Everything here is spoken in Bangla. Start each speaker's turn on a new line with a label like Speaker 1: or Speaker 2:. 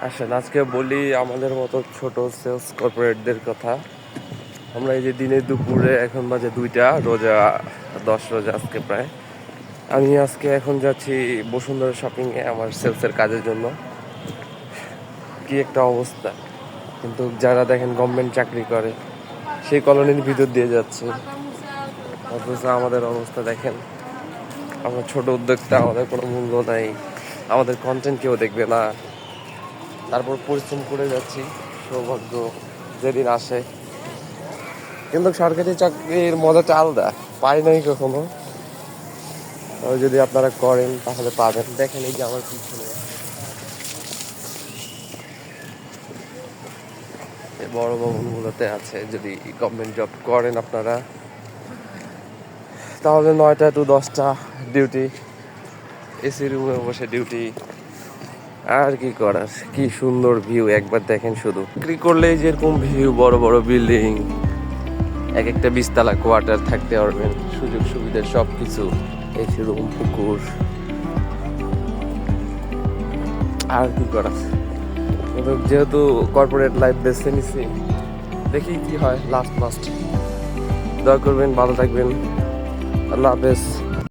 Speaker 1: আসেন আজকে বলি আমাদের মতো ছোট সেলস কর্পোরেটদের কথা। আমরা এই যে দিনে দুপুরে এখন বাজে 2টা, রোজা 10 রোজা আজকে প্রায়। আমি আজকে এখন যাচ্ছি বসুন্ধরা শপিংয়ে আমার সেলসের কাজের জন্য। কি একটা অবস্থা! কিন্তু যারা দেখেন গভর্নমেন্ট চাকরি করে সেই কলোনির ভিতর দিয়ে যাচ্ছে, অথচ আমাদের অবস্থা দেখেন। আমরা ছোট উদ্যোক্তা, আমাদের কোনো মূল্য নাই, আমাদের কন্টেন্ট কেউ দেখবে না, তারপর পরিশ্রম করে যাচ্ছি। সৌভাগ্য যেদিন আসে। কিন্তু সরকারি চাকরির মজাটা আলাদা, পাই নাই কখনো। তবে যদি আপনারা করেন তাহলে পাবেন। দেখেন এই যে আমার পিছনে এই বড় ভবনগুলোতে আছে। যদি গভর্নমেন্ট জব করেন আপনারা তাহলে 9টা to 10টা ডিউটি, এসি রুমে বসে ডিউটি। আর কি করার, কি সুন্দর ভিউ একবার দেখেন শুধু। চাকরি করলে যেরকম ভিউ, বড় বড় বিল্ডিং, এক একটা 20 তলা কোয়ার্টার থাকতে পারবেন, সুযোগ সুবিধা সব কিছু, এসি রুম, পুকুর। আর কি করার, যেহেতু কর্পোরেট লাইফ বেছে নিছি, দেখি কি হয় লাস্ট। দোয়া করবেন, ভালো থাকবেন, আল্লাহ হাফেজ।